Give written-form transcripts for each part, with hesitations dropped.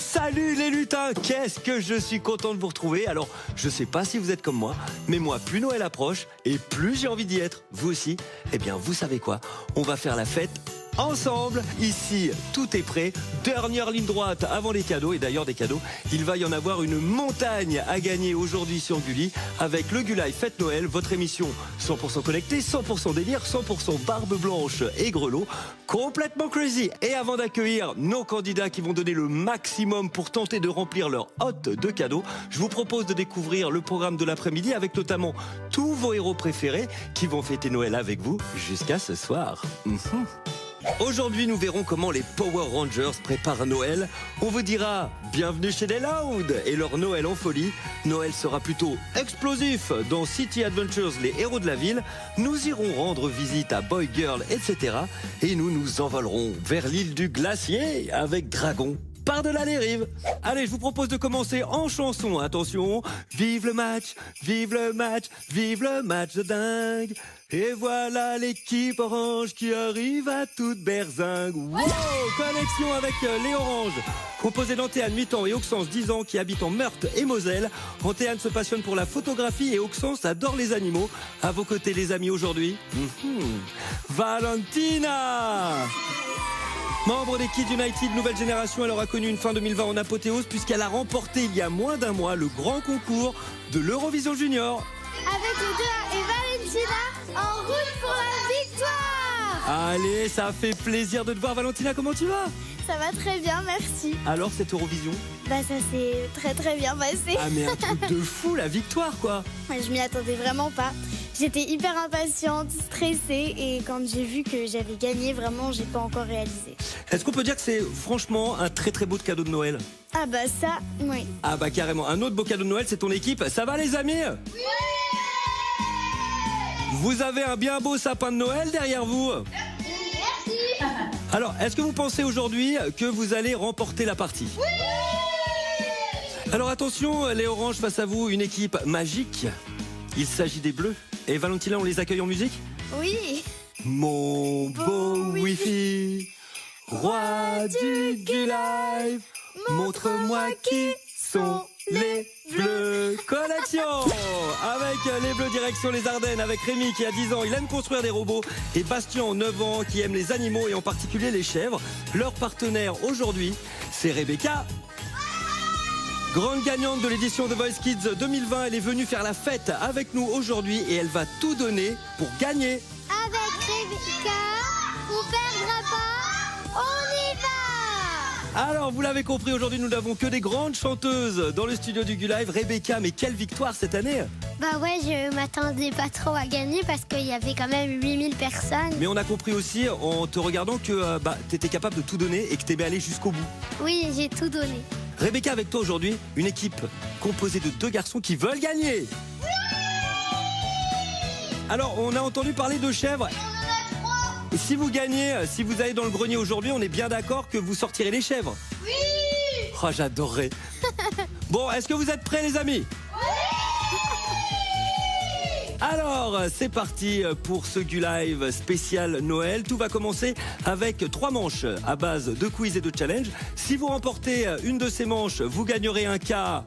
Salut les lutins, qu'est-ce que je suis content de vous retrouver. Alors, je sais pas si vous êtes comme moi, mais moi, plus Noël approche et plus j'ai envie d'y être. Vous aussi? Eh bien, vous savez quoi? On va faire la fête ensemble. Ici, tout est prêt. Dernière ligne droite avant les cadeaux. Et d'ailleurs, des cadeaux, il va y en avoir une montagne à gagner aujourd'hui sur Gulli avec le Gulli Fête Noël, votre émission 100% connectée, 100% délire, 100% barbe blanche et grelots, complètement crazy. Et avant d'accueillir nos candidats qui vont donner le maximum pour tenter de remplir leur hôte de cadeaux, je vous propose de découvrir le programme de l'après-midi avec notamment tous vos héros préférés qui vont fêter Noël avec vous jusqu'à ce soir. Aujourd'hui, nous verrons comment les Power Rangers préparent Noël. On vous dira bienvenue chez les Loud et leur Noël en folie. Noël sera plutôt explosif dans City Adventures, les héros de la ville. Nous irons rendre visite à Boy Girl, etc. Et nous nous envolerons vers l'île du glacier avec Dragon. Par-delà les rives. Allez, je vous propose de commencer en chanson. Attention, vive le match, vive le match, vive le match de dingue. Et voilà l'équipe orange qui arrive à toute berzingue. Wow, connexion avec les oranges. Composé d'Antéane, 8 ans, et Auxence, 10 ans, qui habite en Meurthe et Moselle. Antéane se passionne pour la photographie et Auxence adore les animaux. À vos côtés, les amis, aujourd'hui, Valentina. Membre des Kids United Nouvelle Génération, elle aura connu une fin 2020 en apothéose puisqu'elle a remporté il y a moins d'un mois le grand concours de l'Eurovision Junior. Avec les deux et Valentina en route pour la victoire. Allez, ça fait plaisir de te voir Valentina, comment tu vas? Ça va très bien, merci. Alors cette Eurovision? Bah ça s'est très bien passé. Ah mais un truc de fou, la victoire quoi. Je m'y attendais vraiment pas. J'étais hyper impatiente, stressée et quand j'ai vu que j'avais gagné, vraiment, j'ai pas encore réalisé. Est-ce qu'on peut dire que c'est franchement un très beau cadeau de Noël? Ah bah ça, oui. Ah bah carrément, un autre beau cadeau de Noël, c'est ton équipe. Ça va les amis? Oui. Vous avez un bien beau sapin de Noël derrière vous? Merci. Alors, est-ce que vous pensez aujourd'hui que vous allez remporter la partie? Oui. Alors attention, les oranges face à vous, une équipe magique. Il s'agit des bleus. Et Valentina, on les accueille en musique? Oui. Mon beau Wi-Fi, roi du Gulli, montre-moi qui sont les bleus. Connexion avec les bleus direction les Ardennes, avec Rémi qui a 10 ans, il aime construire des robots, et Bastien, 9 ans, qui aime les animaux et en particulier les chèvres. Leur partenaire aujourd'hui, c'est Rebecca. Grande gagnante de l'édition The Voice Kids 2020, elle est venue faire la fête avec nous aujourd'hui et elle va tout donner pour gagner. Avec Rebecca, on perdra pas, on y va. Alors, vous l'avez compris, aujourd'hui, nous n'avons que des grandes chanteuses dans le studio du Gulli. Rebecca, mais quelle victoire cette année! Bah ouais, je m'attendais pas trop à gagner parce qu'il y avait quand même 8000 personnes. Mais on a compris aussi, en te regardant, que tu étais capable de tout donner et que tu aimais aller jusqu'au bout. Oui, j'ai tout donné. Rebecca, avec toi aujourd'hui, une équipe composée de 2 garçons qui veulent gagner. Oui. Alors, on a entendu parler de chèvres. Et si vous gagnez, si vous allez dans le grenier aujourd'hui, on est bien d'accord que vous sortirez les chèvres? Oui. Oh, j'adorerais. Bon, est-ce que vous êtes prêts les amis? Alors, c'est parti pour ce Gulli spécial Noël. Tout va commencer avec 3 manches à base de quiz et de challenge. Si vous remportez une de ces manches, vous gagnerez un cas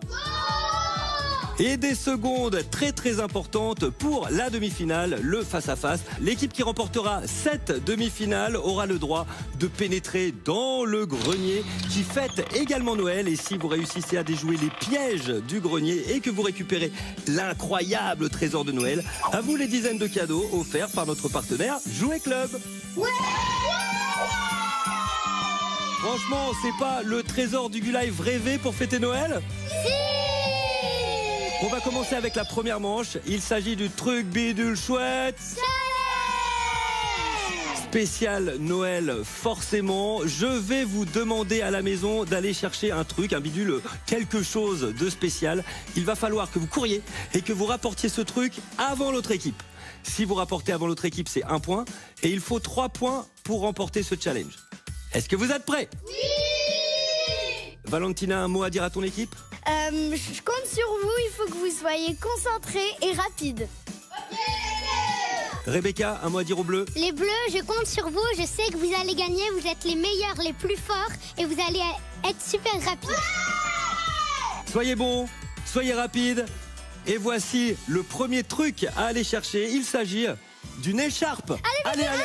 et des secondes très importantes pour la demi-finale, le face-à-face. L'équipe qui remportera cette demi-finale aura le droit de pénétrer dans le grenier qui fête également Noël. Et si vous réussissez à déjouer les pièges du grenier et que vous récupérez l'incroyable trésor de Noël, à vous les dizaines de cadeaux offerts par notre partenaire Jouet Club. Ouais. Franchement, c'est pas le trésor du Gulli rêvé pour fêter Noël? Si. On va commencer avec la première manche. Il s'agit du truc bidule chouette. Spécial Noël, forcément. Je vais vous demander à la maison d'aller chercher un truc, un bidule, quelque chose de spécial. Il va falloir que vous couriez et que vous rapportiez ce truc avant l'autre équipe. Si vous rapportez avant l'autre équipe, c'est 1 point. Et il faut 3 points pour remporter ce challenge. Est-ce que vous êtes prêts? Oui. Valentina, un mot à dire à ton équipe? Je compte sur vous, il faut que vous soyez concentrés et rapides. Rebecca, un mot à dire aux bleus? Les bleus, je compte sur vous. Je sais que vous allez gagner. Vous êtes les meilleurs, les plus forts. Et vous allez être super rapides. Soyez bons, soyez rapides. Et voici le premier truc à aller chercher. Il s'agit d'une écharpe. Allez. Allez,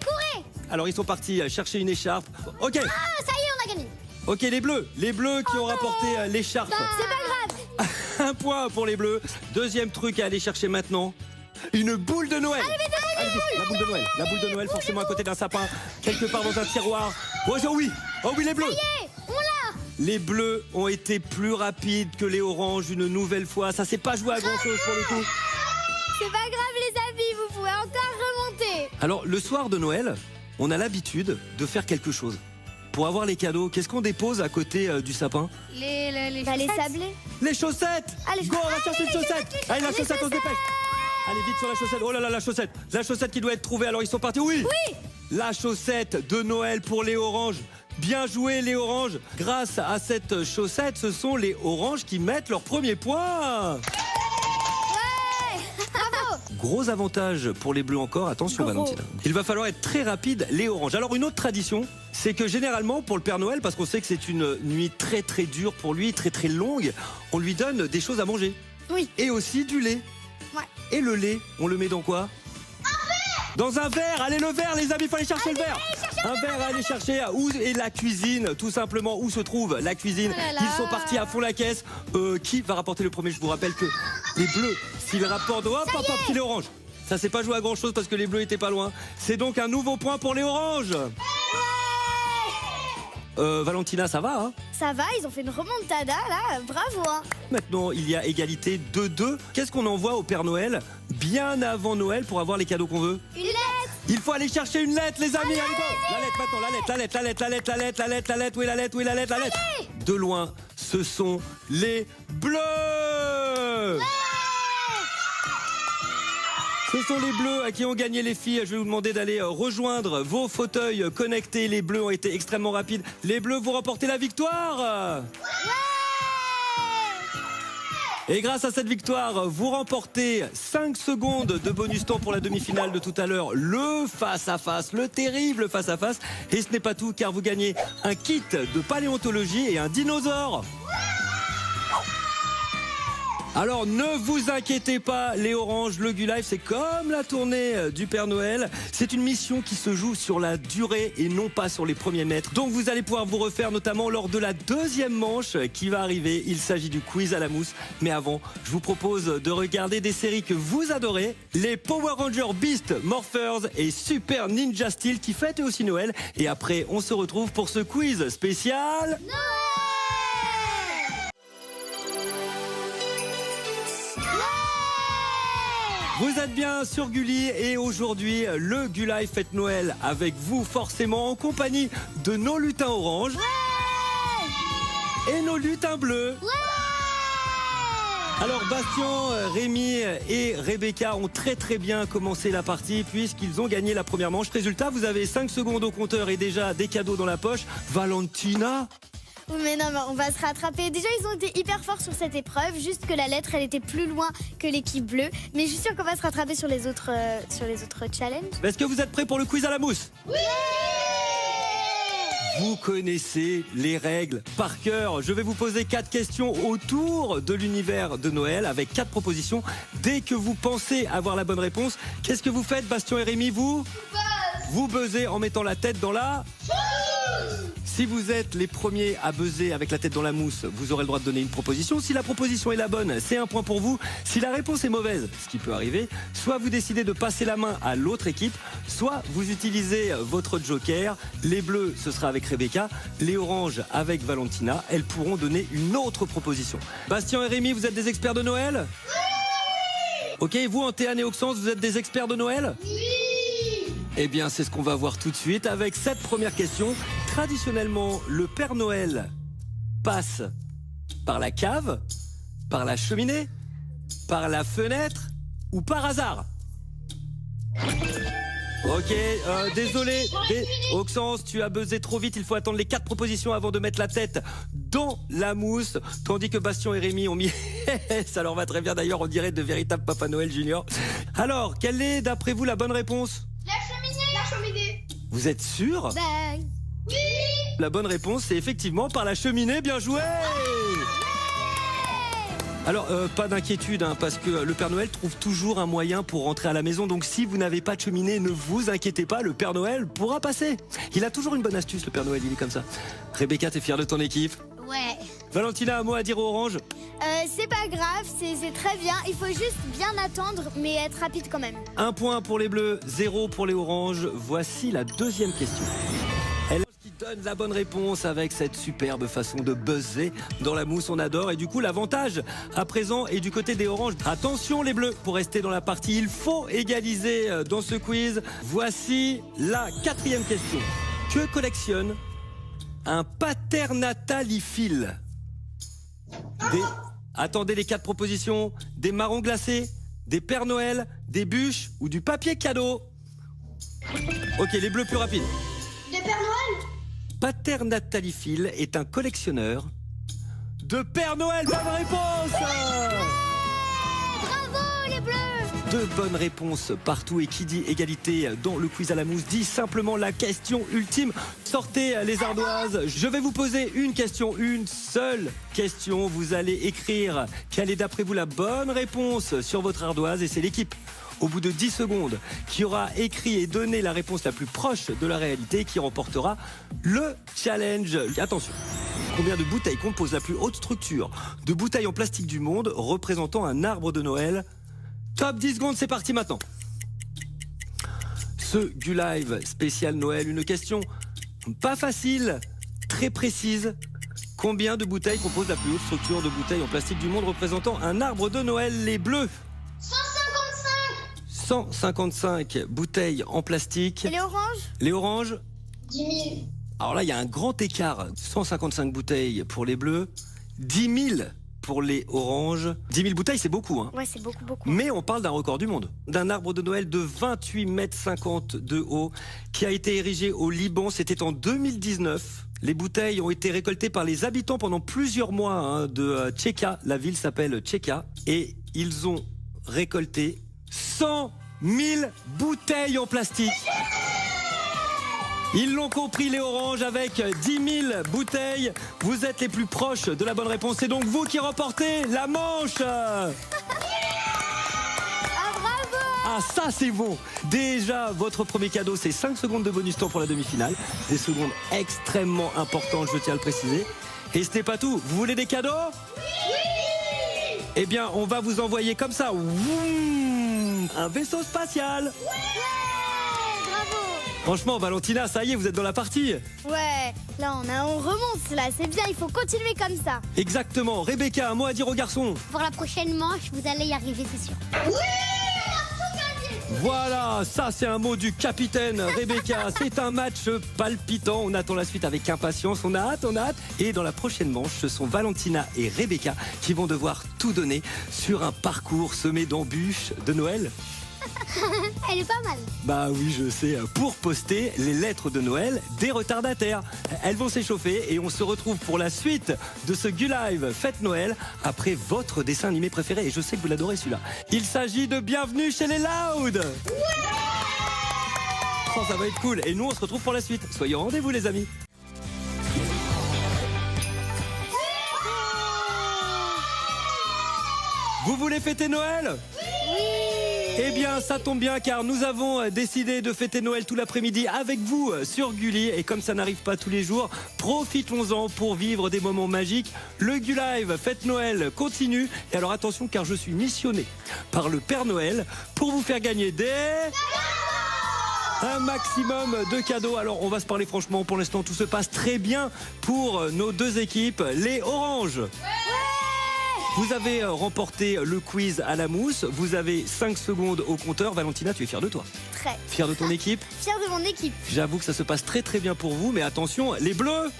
courez. Alors, ils sont partis chercher une écharpe. Ok. Ah, ça y est, on a gagné. Ok, les bleus qui ont rapporté l'écharpe. C'est pas grave. Un point pour les bleus. Deuxième truc à aller chercher maintenant. Une boule de Noël. Allez, vite, la boule de Noël. La boule de Noël, forcément à côté d'un sapin, quelque part dans un tiroir. Oh oui, les bleus. Ça y est, on l'a. Les bleus ont été plus rapides que les oranges une nouvelle fois. Ça s'est pas joué à grand chose pour le coup. C'est pas grave les amis, vous pouvez encore remonter. Alors, le soir de Noël, on a l'habitude de faire quelque chose. Pour avoir les cadeaux, qu'est-ce qu'on dépose à côté du sapin? Les Les sablés. Les chaussettes. Allez, Go, on va chercher une chaussette. Allez, la chaussette, on se dépêche. Allez, vite sur la chaussette. Oh là là, la chaussette. La chaussette qui doit être trouvée. Alors, ils sont partis. Oui. La chaussette de Noël pour les oranges. Bien joué, les oranges. Grâce à cette chaussette, ce sont les oranges qui mettent leur premier point. Gros avantage pour les bleus encore. Attention, Gros. Valentina. Il va falloir être très rapide, les oranges. Alors, une autre tradition, c'est que généralement, pour le Père Noël, parce qu'on sait que c'est une nuit très très dure pour lui, très très longue, on lui donne des choses à manger. Oui. Et aussi du lait. Ouais. Et le lait, on le met dans quoi? Dans un verre. Allez, le verre, les amis, il faut aller chercher le verre. Un verre à aller chercher. Où est la cuisine? Tout simplement, où se trouve la cuisine? Oh là là. Ils sont partis à fond la caisse. Qui va rapporter le premier? Je vous rappelle que les bleus, s'ils rapportent, hop, c'est les oranges. Ça s'est pas joué à grand chose parce que les bleus étaient pas loin. C'est donc un nouveau point pour les oranges. Valentina, ça va, hein? Ça va, ils ont fait une remontada là, bravo hein. Maintenant, il y a égalité 2-2. Qu'est-ce qu'on envoie au Père Noël bien avant Noël pour avoir les cadeaux qu'on veut? Une lettre. Il faut aller chercher une lettre, les amis. Allez, go. La lettre maintenant, la lettre. Oui, la lettre. De loin, ce sont les bleus. Ce sont les bleus à qui ont gagné les filles. Je vais vous demander d'aller rejoindre vos fauteuils connectés. Les bleus ont été extrêmement rapides. Les bleus, vous remportez la victoire. Et grâce à cette victoire, vous remportez 5 secondes de bonus temps pour la demi-finale de tout à l'heure. Le face-à-face, le terrible face-à-face. Et ce n'est pas tout, car vous gagnez un kit de paléontologie et un dinosaure. Alors ne vous inquiétez pas, les oranges, le Gu-Live, c'est comme la tournée du Père Noël. C'est une mission qui se joue sur la durée et non pas sur les premiers mètres. Donc vous allez pouvoir vous refaire notamment lors de la deuxième manche qui va arriver. Il s'agit du quiz à la mousse. Mais avant, je vous propose de regarder des séries que vous adorez. Les Power Rangers Beast Morphers et Super Ninja Steel qui fêtent aussi Noël. Et après, on se retrouve pour ce quiz spécial... Vous êtes bien sur Gulli et aujourd'hui, le Gu-Live fête Noël avec vous forcément en compagnie de nos lutins oranges et nos lutins bleus. Alors Bastien, Rémi et Rebecca ont très bien commencé la partie puisqu'ils ont gagné la première manche. Résultat, vous avez 5 secondes au compteur et déjà des cadeaux dans la poche. Valentina? Oui, mais non, mais on va se rattraper. Déjà, ils ont été hyper forts sur cette épreuve. Juste que la lettre, elle était plus loin que l'équipe bleue. Mais je suis sûre qu'on va se rattraper sur les autres challenges. Est-ce que vous êtes prêts pour le quiz à la mousse? Oui! Vous connaissez les règles par cœur. Je vais vous poser 4 questions autour de l'univers de Noël avec 4 propositions. Dès que vous pensez avoir la bonne réponse, qu'est-ce que vous faites, Bastien et Rémi? Vous buzzez en mettant la tête dans la... Si vous êtes les premiers à buzzer avec la tête dans la mousse, vous aurez le droit de donner une proposition. Si la proposition est la bonne, c'est un point pour vous. Si la réponse est mauvaise, ce qui peut arriver, soit vous décidez de passer la main à l'autre équipe, soit vous utilisez votre joker. Les bleus, ce sera avec Rebecca. Les oranges, avec Valentina. Elles pourront donner une autre proposition. Bastien et Rémi, vous êtes des experts de Noël? Oui! Ok, vous, Antéane et Auxence, vous êtes des experts de Noël? Oui! Eh bien, c'est ce qu'on va voir tout de suite avec cette première question. Traditionnellement, le Père Noël passe par la cave, par la cheminée, par la fenêtre ou par hasard? Ok, désolé, Auxence, tu as buzzé trop vite. Il faut attendre les 4 propositions avant de mettre la tête dans la mousse. Tandis que Bastien et Rémi ont mis ça leur va très bien d'ailleurs, on dirait de véritables Papa Noël Junior. Alors, quelle est d'après vous la bonne réponse? La cheminée. La cheminée. Vous êtes sûr? Ben, Oui. La bonne réponse, c'est effectivement par la cheminée. Bien joué! Alors, pas d'inquiétude, hein, parce que le Père Noël trouve toujours un moyen pour rentrer à la maison. Donc, si vous n'avez pas de cheminée, ne vous inquiétez pas, le Père Noël pourra passer. Il a toujours une bonne astuce, le Père Noël, il est comme ça. Rebecca, t'es fière de ton équipe? ouais. Valentina, un mot à dire au Orange? C'est pas grave, c'est très bien. Il faut juste bien attendre, mais être rapide quand même. 1 point pour les Bleus, 0 pour les Oranges. Voici la deuxième question. Elle qui donne la bonne réponse avec cette superbe façon de buzzer dans la mousse, on adore. Et du coup, l'avantage à présent est du côté des Oranges. Attention les Bleus, pour rester dans la partie, il faut égaliser dans ce quiz. Voici la 4e question. Que collectionne un paternatalifile? Attendez les 4 propositions. Des marrons glacés, des Pères Noël, des bûches ou du papier cadeau? Ok, les Bleus plus rapides. De Père Noël. Paternatalifile est un collectionneur de Père Noël. Bonne réponse! Bravo les Bleus. 2 bonnes réponses partout. Et qui dit égalité dans le quiz à la mousse dit simplement la question ultime. Sortez les ardoises. Je vais vous poser une question, une seule question. Vous allez écrire quelle est d'après vous la bonne réponse sur votre ardoise. Et c'est l'équipe, au bout de 10 secondes, qui aura écrit et donné la réponse la plus proche de la réalité qui remportera le challenge. Attention, combien de bouteilles composent la plus haute structure de bouteilles en plastique du monde représentant un arbre de Noël? Top 10 secondes, c'est parti maintenant. Ce Gu-Live spécial Noël, une question pas facile, très précise. Combien de bouteilles composent la plus haute structure de bouteilles en plastique du monde représentant un arbre de Noël? Les Bleus. 155 bouteilles en plastique. Et les oranges? Les Oranges? 10 000. Alors là, il y a un grand écart. 155 bouteilles pour les Bleus, 10 000 pour les Oranges. 10 000 bouteilles, c'est beaucoup, hein. Ouais, c'est beaucoup, beaucoup. Mais on parle d'un record du monde. D'un arbre de Noël de 28,50 mètres de haut qui a été érigé au Liban. C'était en 2019. Les bouteilles ont été récoltées par les habitants pendant plusieurs mois de Tchéka. La ville s'appelle Tchéka. Et ils ont récolté 100 000 bouteilles en plastique. Ils l'ont compris les Oranges avec 10 000 bouteilles. Vous êtes les plus proches de la bonne réponse. C'est donc vous qui remportez la manche. Ah, bravo! Ah, ça c'est bon. Déjà, votre premier cadeau, c'est 5 secondes de bonus temps pour la demi-finale. Des secondes extrêmement importantes, je tiens à le préciser. Et ce n'est pas tout. Vous voulez des cadeaux? Oui! Eh bien, on va vous envoyer comme ça. Woum, un vaisseau spatial. Bravo! Franchement, Valentina, ça y est, vous êtes dans la partie. Ouais, là on remonte, là, c'est bien, il faut continuer comme ça. Exactement. Rebecca, un mot à dire aux garçons. Pour la prochaine manche, vous allez y arriver, c'est sûr. Voilà, ça c'est un mot du capitaine Rebecca. C'est un match palpitant. On attend la suite avec impatience. On a hâte, on a hâte. Et dans la prochaine manche, ce sont Valentina et Rebecca qui vont devoir tout donner sur un parcours semé d'embûches de Noël. Elle est pas mal. Bah oui, je sais, pour poster les lettres de Noël des retardataires. Elles vont s'échauffer et on se retrouve pour la suite de ce Gu-Live Fête Noël après votre dessin animé préféré. Et je sais que vous l'adorez celui-là. Il s'agit de Bienvenue chez les Loud. Oh, ça va être cool. Et nous, on se retrouve pour la suite. Soyez au rendez-vous, les amis. Vous voulez fêter Noël ? Eh bien, ça tombe bien car nous avons décidé de fêter Noël tout l'après-midi avec vous sur Gulli. Et comme ça n'arrive pas tous les jours, profitons-en pour vivre des moments magiques. Le Gu-Live Fête Noël continue. Et alors attention car je suis missionné par le Père Noël pour vous faire gagner un maximum de cadeaux. Alors on va se parler franchement, pour l'instant tout se passe très bien pour nos deux équipes, les Oranges. Vous avez remporté le quiz à la mousse. Vous avez 5 secondes au compteur. Valentina, tu es fière de toi? Très. Fière de ton équipe? Fière de mon équipe. J'avoue que ça se passe très très bien pour vous. Mais attention, les Bleus!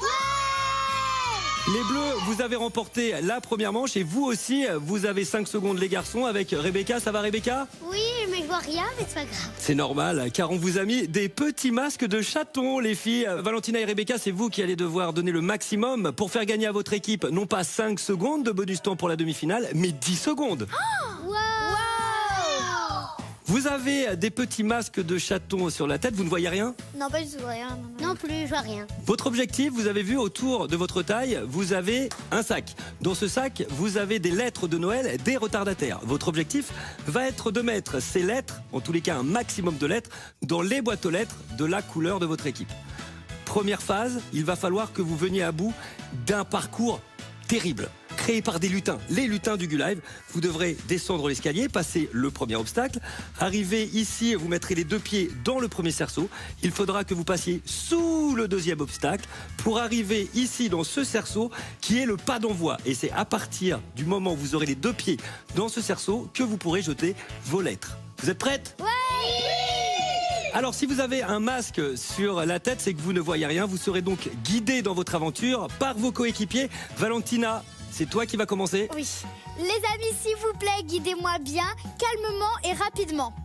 Les Bleus, vous avez remporté la première manche. Et vous aussi, vous avez 5 secondes les garçons avec Rebecca. Ça va Rebecca? Oui, mais je dois vois rien, mais c'est pas grave. C'est normal, car on vous a mis des petits masques de chaton, les filles. Valentina et Rebecca, c'est vous qui allez devoir donner le maximum pour faire gagner à votre équipe, non pas 5 secondes de bonus temps pour la demi-finale, mais 10 secondes. Wow. Vous avez des petits masques de chaton sur la tête, vous ne voyez rien? Non, pas du tout, rien. Non plus, je vois rien. Votre objectif, vous avez vu autour de votre taille, vous avez un sac. Dans ce sac, vous avez des lettres de Noël des retardataires. Votre objectif va être de mettre ces lettres, en tous les cas un maximum de lettres, dans les boîtes aux lettres de la couleur de votre équipe. Première phase, il va falloir que vous veniez à bout d'un parcours terrible, créé par des lutins, les lutins du Gulive. Vous devrez descendre l'escalier, passer le premier obstacle, arriver ici et vous mettrez les 2 pieds dans le premier cerceau. Il faudra que vous passiez sous le deuxième obstacle pour arriver ici dans ce cerceau qui est le pas d'envoi. Et c'est à partir du moment où vous aurez les 2 pieds dans ce cerceau que vous pourrez jeter vos lettres. Vous êtes prêtes? Ouais. Alors si vous avez un masque sur la tête, c'est que vous ne voyez rien. Vous serez donc guidé dans votre aventure par vos coéquipiers. Valentina, c'est toi qui vas commencer. Oui. Les amis, s'il vous plaît, guidez-moi bien, calmement et rapidement.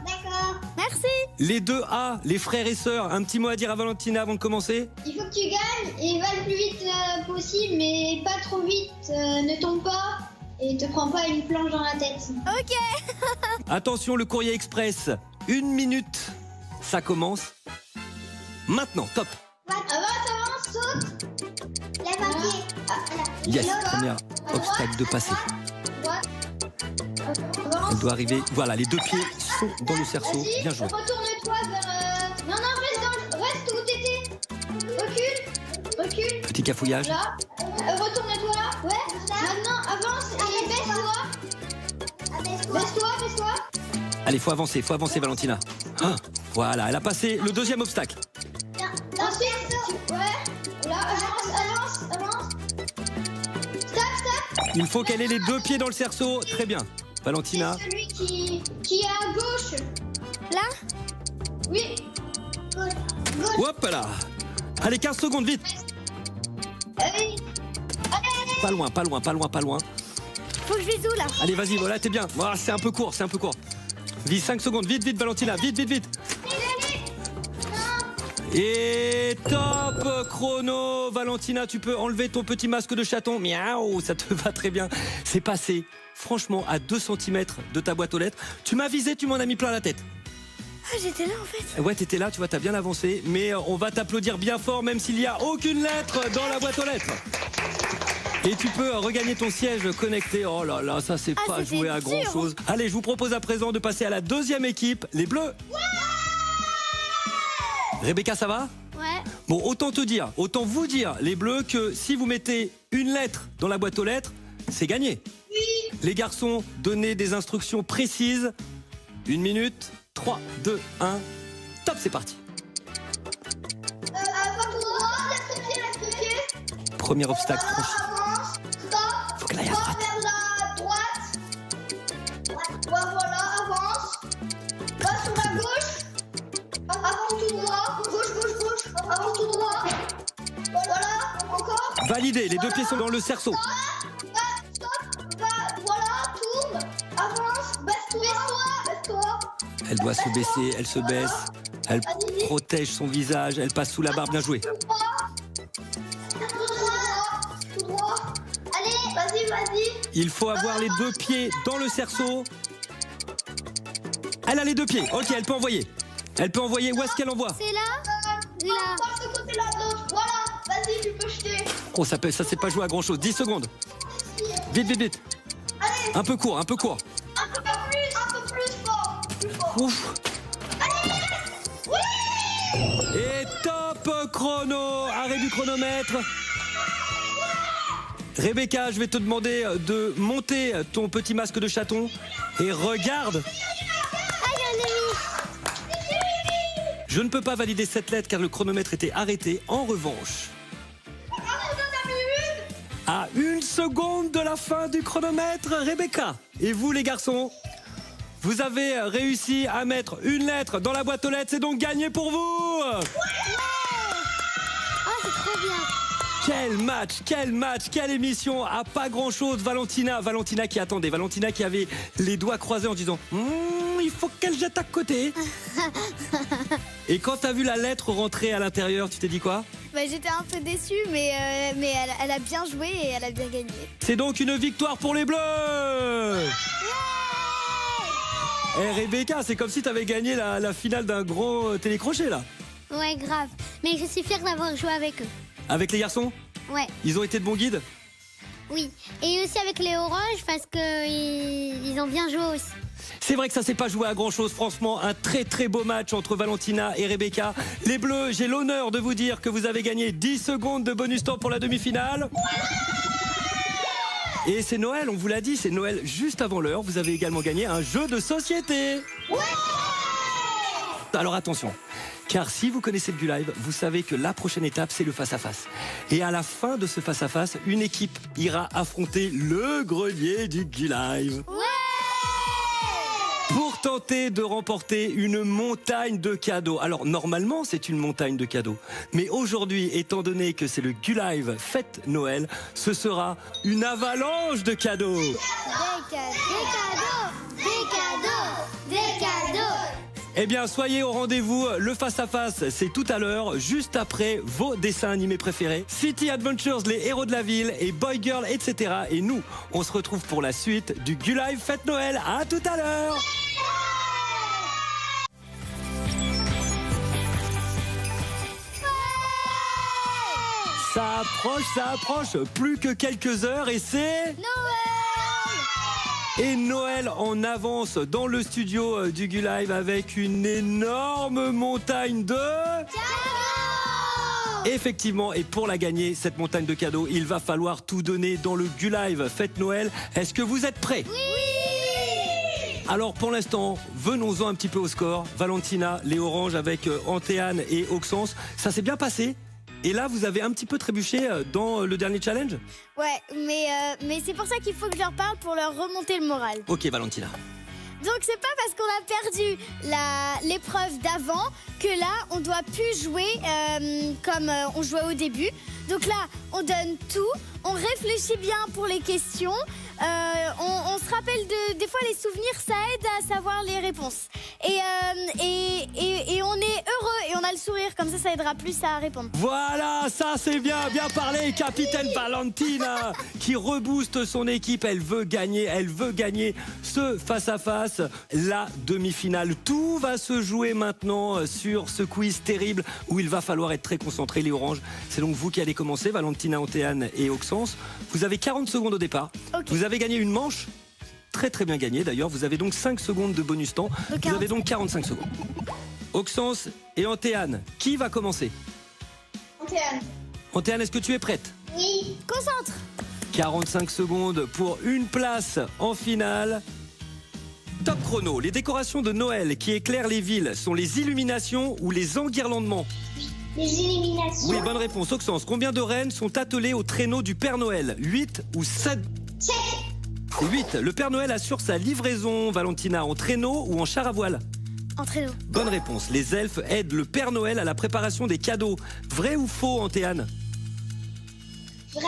D'accord. Merci. Les 2A, les frères et sœurs, un petit mot à dire à Valentina avant de commencer? Il faut que tu gagnes et va le plus vite possible, mais pas trop vite. Ne tombe pas et te prends pas une planche dans la tête. Ok. Attention, le courrier express, 1 minute, ça commence maintenant, top. Avance, saute. Lève un pied. Yes, premier obstacle de passer. Elle doit arriver, voilà, les 2 pieds sont dans le cerceau, Vas-y, bien joué. retourne-toi vers... Non, reste où t'étais. Recule. Petit cafouillage. Là. Retourne-toi. Ouais, maintenant, avance et baisse-toi. Baisse-toi. Allez, faut avancer Valentina. Ah, voilà, elle a passé le deuxième obstacle. Ensuite, ouais. Là, avance. Stop. Il faut qu'elle ait les 2 pieds dans le cerceau, très bien. Valentina, C'est celui qui est à gauche. Là. Oui. Gauche. hop là. Allez, 15 secondes, vite. Allez. Pas loin. Faut que je vise où là? Allez, vas-y, voilà, t'es bien. Voilà, c'est un peu court. Vise 5 secondes, vite, Valentina, vite. Et top chrono. Valentina, tu peux enlever ton petit masque de chaton. Miaou, ça te va très bien. C'est passé, franchement, à 2 cm de ta boîte aux lettres. Tu m'as visé, tu m'en as mis plein la tête. Ah, j'étais là en fait. Ouais, t'étais là, tu vois, t'as bien avancé. Mais on va t'applaudir bien fort, même s'il n'y a aucune lettre dans la boîte aux lettres. Et tu peux regagner ton siège connecté. Oh là là, ça c'est pas c'était joué à grand dur. chose. Allez, je vous propose à présent de passer à la deuxième équipe, les Bleus. Rebecca, ça va? Ouais. Bon, autant vous dire, les Bleus, que si vous mettez une lettre dans la boîte aux lettres, c'est gagné. Oui. Les garçons, donnez des instructions précises. 1 minute, 3, 2, 1, top, c'est parti. Avant tout droit, reste pied. Premier obstacle franchi. Avance. Stop. Faut qu'elle aille à Va droite. vers la droite. Voilà, avance. Va sur la gauche. Avance tout droit. Gauche. Avance tout droit. Voilà, encore. Validé, les 2 pieds sont dans le cerceau. Stop. Voilà, tourne. Avance. Baisse-toi. Elle doit se baisser, elle se baisse. Elle protège son visage, elle passe sous la barre, bien joué. Tout droit. Allez, vas-y. Il faut avoir les 2 pieds dans le cerceau. Elle a les 2 pieds, ok, elle peut envoyer. Où est-ce qu'elle envoie? C'est là. Là. Pas ce côté-là, d'autre. Voilà. Vas-y, tu peux jeter. Oh, ça c'est pas joué à grand chose. 10 secondes. Vite. Allez. Un peu court. Un peu plus fort. Ouf. Et top chrono. Arrêt du chronomètre. Rebecca, je vais te demander de monter ton petit masque de chaton. Et regarde. Je ne peux pas valider cette lettre car le chronomètre était arrêté. En revanche, à 1 seconde de la fin du chronomètre, Rebecca. Et vous les garçons, vous avez réussi à mettre une lettre dans la boîte aux lettres. C'est donc gagné pour vous. Ah, c'est trop bien. Quel match, quelle émission. À pas grand chose, Valentina qui attendait. Valentina qui avait les doigts croisés en disant il faut qu'elle jette à côté. Et quand t'as vu la lettre rentrer à l'intérieur, tu t'es dit quoi? Bah, j'étais un peu déçue, mais elle a bien joué et elle a bien gagné. C'est donc une victoire pour les Bleus. Eh Rebecca, c'est comme si t'avais gagné la finale d'un gros télécrochet là. Ouais, grave. Mais je suis fière d'avoir joué avec eux. Avec les garçons? Ouais, Ils ont été de bons guides? oui. Et aussi avec les oranges parce que ils ont bien joué aussi. C'est vrai que ça s'est pas joué à grand chose, franchement, un très très beau match entre Valentina et Rebecca. Les Bleus, j'ai l'honneur de vous dire que vous avez gagné 10 secondes de bonus temps pour la demi-finale. Et c'est Noël, on vous l'a dit, c'est Noël juste avant l'heure. Vous avez également gagné un jeu de société. Alors attention, car si vous connaissez le Gulive, vous savez que la prochaine étape, c'est le face-à-face. Et à la fin de ce face-à-face, une équipe ira affronter le grenier du Gulive. Pour tenter de remporter une montagne de cadeaux. Alors normalement c'est une montagne de cadeaux. Mais aujourd'hui, étant donné que c'est le Gulive Fête Noël, ce sera une avalanche de cadeaux. Des cadeaux, des cadeaux, des cadeaux. Eh bien soyez au rendez-vous, le face-à-face c'est tout à l'heure, juste après vos dessins animés préférés. City Adventures, les héros de la ville et Boy Girl, etc. Et nous, on se retrouve pour la suite du Gulive Fête Noël. À tout à l'heure. Ça approche, plus que quelques heures et c'est... Et Noël en avance dans le studio du Gulive avec une énorme montagne de... Effectivement, et pour la gagner, cette montagne de cadeaux, il va falloir tout donner dans le Gulive Fête Noël. Est-ce que vous êtes prêts? Oui! Alors pour l'instant, venons-en un petit peu au score. Valentina, les oranges avec Antéane et Auxence, ça s'est bien passé? Et là, vous avez un petit peu trébuché dans le dernier challenge? Ouais, mais c'est pour ça qu'il faut que je leur parle pour leur remonter le moral. Ok, Valentina. Donc c'est pas parce qu'on a perdu l'épreuve d'avant que là on doit plus jouer comme on jouait au début. Donc là on donne tout, on réfléchit bien pour les questions, on se rappelle des fois les souvenirs, ça aide à savoir les réponses. Et on est heureux et on a le sourire, comme ça aidera plus à répondre. Voilà, ça c'est bien parlé, capitaine Valentina qui rebooste son équipe, elle veut gagner ce face-à-face, la demi-finale. Tout va se jouer maintenant sur ce quiz terrible où il va falloir être très concentré, les oranges. C'est donc vous qui allez commencer, Valentina, Antéane et Auxence. Vous avez 40 secondes au départ. Okay. Vous avez gagné une manche. Très très bien gagné d'ailleurs. Vous avez donc 5 secondes de bonus temps. Vous avez donc 45 secondes. Auxence et Antéane, qui va commencer? Antéane. Antéane, est-ce que tu es prête? Oui. Concentre. 45 secondes pour une place en finale. Top chrono. Les décorations de Noël qui éclairent les villes sont les illuminations ou les enguirlandements? Les illuminations. Oui, bonne réponse. Auxence, combien de rennes sont attelées au traîneau du Père Noël? 8 ou 7? 7. C'est 8. Le Père Noël assure sa livraison, Valentina, en traîneau ou en char à voile? En traîneau. Bonne réponse. Les elfes aident le Père Noël à la préparation des cadeaux. Vrai ou faux, Antéane? Vrai.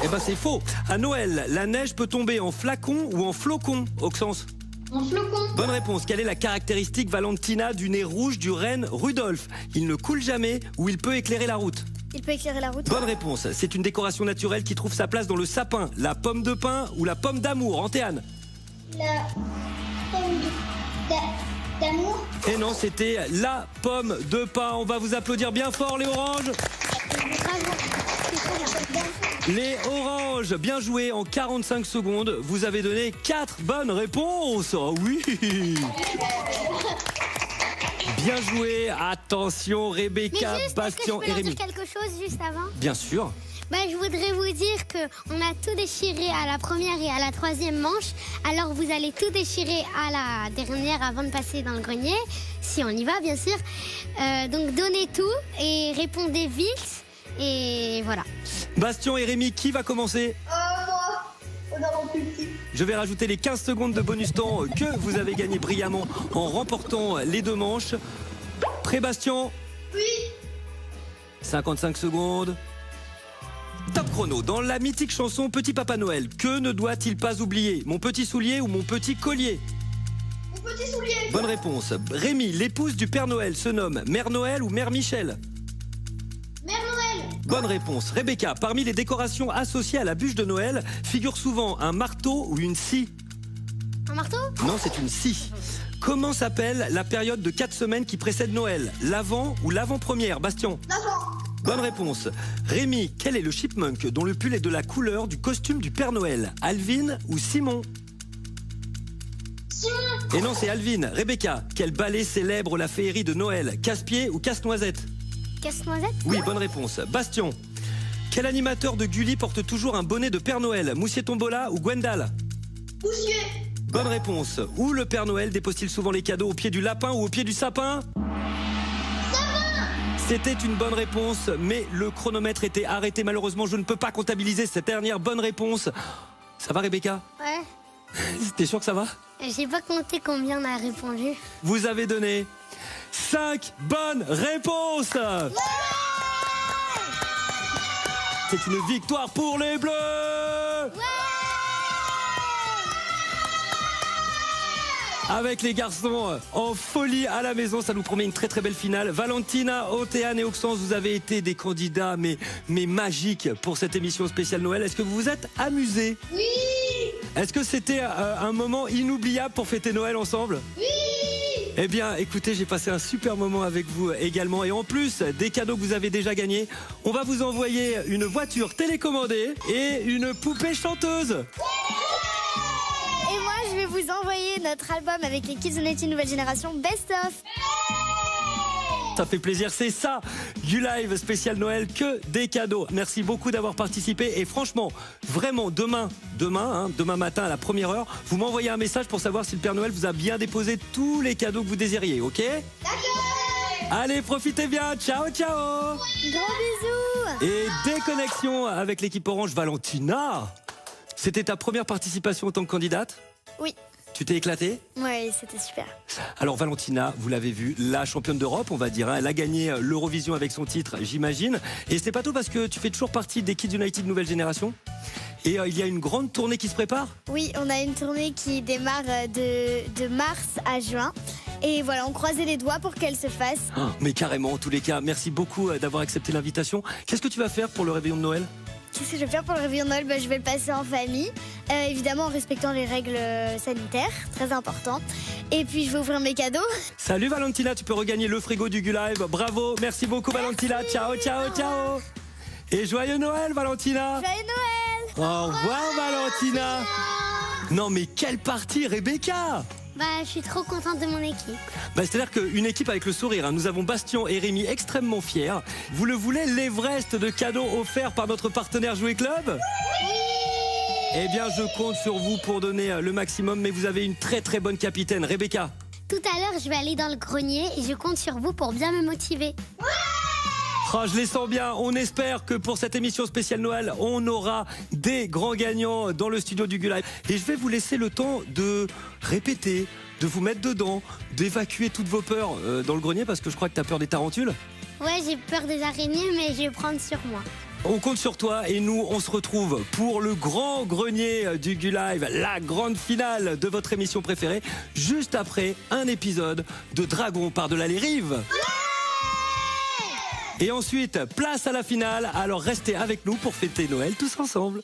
Eh ben c'est faux. À Noël, la neige peut tomber en flacon ou en flocon, Auxence? En flocon. Bonne réponse. Quelle est la caractéristique, Valentina, du nez rouge du renne Rudolph? Il ne coule jamais ou il peut éclairer la route? Il peut éclairer la route. Bonne réponse. C'est une décoration naturelle qui trouve sa place dans le sapin. La pomme de pin ou la pomme d'amour, Antéane? La pomme d'amour. Et non, c'était la pomme de pin. On va vous applaudir bien fort, les oranges. Les oranges, bien joué en 45 secondes. Vous avez donné 4 bonnes réponses. Oh oui. Bien joué. Attention, Rebecca, Bastien et Rémi. Je peux leur dire quelque chose juste avant? Bien sûr. Je voudrais vous dire qu'on a tout déchiré à la première et à la troisième manche. Alors vous allez tout déchirer à la dernière avant de passer dans le grenier. Si on y va, bien sûr. Donc donnez tout et répondez vite. Et voilà. Bastien et Rémi, qui va commencer? Moi. On a plus petit. Je vais rajouter les 15 secondes de bonus temps que vous avez gagné brillamment en remportant les 2 manches. Prêt, Bastien? Oui. 55 secondes. Top chrono. Dans la mythique chanson Petit Papa Noël, que ne doit-il pas oublier? Mon petit soulier ou mon petit collier? Mon petit soulier. souliers. Bonne réponse. Rémi, l'épouse du Père Noël se nomme Mère Noël ou Mère Michel? Mère Noël. Bonne réponse. Rebecca, parmi les décorations associées à la bûche de Noël, figure souvent un marteau ou une scie. Un marteau? Non, c'est une scie. Comment s'appelle la période de 4 semaines qui précède Noël? L'avant ou l'avant-première? Bastien? L'avant. Bonne réponse. Rémi, quel est le chipmunk dont le pull est de la couleur du costume du Père Noël? Alvin ou Simon? Simon. Et non, c'est Alvin. Rebecca, quel ballet célèbre la féerie de Noël? Casse-pied ou casse-noisette? Casse-noisette? Oui, bonne réponse. Bastion, quel animateur de Gulli porte toujours un bonnet de Père Noël? Moussier Tombola ou Gwendal? Poussier. Bonne réponse. Où le Père Noël dépose-t-il souvent les cadeaux? Au pied du lapin ou au pied du sapin? C'était une bonne réponse, mais le chronomètre était arrêté. Malheureusement, je ne peux pas comptabiliser cette dernière bonne réponse. Ça va, Rebecca? Ouais. T'es sûr que ça va? J'ai pas compté combien on a répondu. Vous avez donné 5 bonnes réponses. C'est une victoire pour les Bleus. Avec les garçons en folie à la maison, ça nous promet une très très belle finale. Valentina, Océane et Auxence, vous avez été des candidats mais magiques pour cette émission spéciale Noël. Est-ce que vous vous êtes amusés? Oui. Est-ce que c'était un moment inoubliable pour fêter Noël ensemble? Oui. Eh bien, écoutez, j'ai passé un super moment avec vous également. Et en plus des cadeaux que vous avez déjà gagnés, on va vous envoyer une voiture télécommandée et une poupée chanteuse. Et moi, je vais vous envoyer notre album avec les Kids United Nouvelle Génération Best of. Ça fait plaisir, c'est ça, du live spécial Noël, que des cadeaux. Merci beaucoup d'avoir participé et franchement, vraiment, demain matin à la première heure, vous m'envoyez un message pour savoir si le Père Noël vous a bien déposé tous les cadeaux que vous désiriez, ok? D'accord. Allez, profitez bien, ciao, ciao. Gros bisous. Et déconnexion avec l'équipe Orange. Valentina, c'était ta première participation en tant que candidate? Oui. Tu t'es éclatée? Oui, c'était super. Alors Valentina, vous l'avez vu, la championne d'Europe, on va dire, hein, elle a gagné l'Eurovision avec son titre, j'imagine. Et c'est pas tout parce que tu fais toujours partie des Kids United Nouvelle Génération. Et il y a une grande tournée qui se prépare? Oui, on a une tournée qui démarre de mars à juin. Et voilà, on croisait les doigts pour qu'elle se fasse. Oh, mais carrément, en tous les cas, merci beaucoup d'avoir accepté l'invitation. Qu'est-ce que tu vas faire pour le réveillon de Noël? Qu'est-ce que je vais faire pour le réveillon de Noël? Je vais le passer en famille, évidemment en respectant les règles sanitaires, très important. Et puis je vais ouvrir mes cadeaux. Salut Valentina, tu peux regagner le frigo du Gulive. Bravo, merci beaucoup Valentina. Ciao, ciao, ciao. Et joyeux Noël Valentina. Joyeux Noël. Au revoir Valentina. Non mais quelle partie Rebecca. Bah, je suis trop contente de mon équipe. C'est-à-dire qu'une équipe avec le sourire, hein. Nous avons Bastien et Rémi extrêmement fiers. Vous le voulez, l'Everest de cadeaux offerts par notre partenaire Jouet Club? Oui. Eh bien, je compte sur vous pour donner le maximum, mais vous avez une très très bonne capitaine, Rebecca. Tout à l'heure, je vais aller dans le grenier et je compte sur vous pour bien me motiver. Oh, je les sens bien. On espère que pour cette émission spéciale Noël, on aura des grands gagnants dans le studio du Gulive. Et je vais vous laisser le temps de répéter, de vous mettre dedans, d'évacuer toutes vos peurs dans le grenier, parce que je crois que tu as peur des tarentules. Ouais, j'ai peur des araignées, mais je vais prendre sur moi. On compte sur toi et nous, on se retrouve pour le grand grenier du Gulive, la grande finale de votre émission préférée, juste après un épisode de Dragon par-delà les rives. Et ensuite, place à la finale. Alors restez avec nous pour fêter Noël tous ensemble.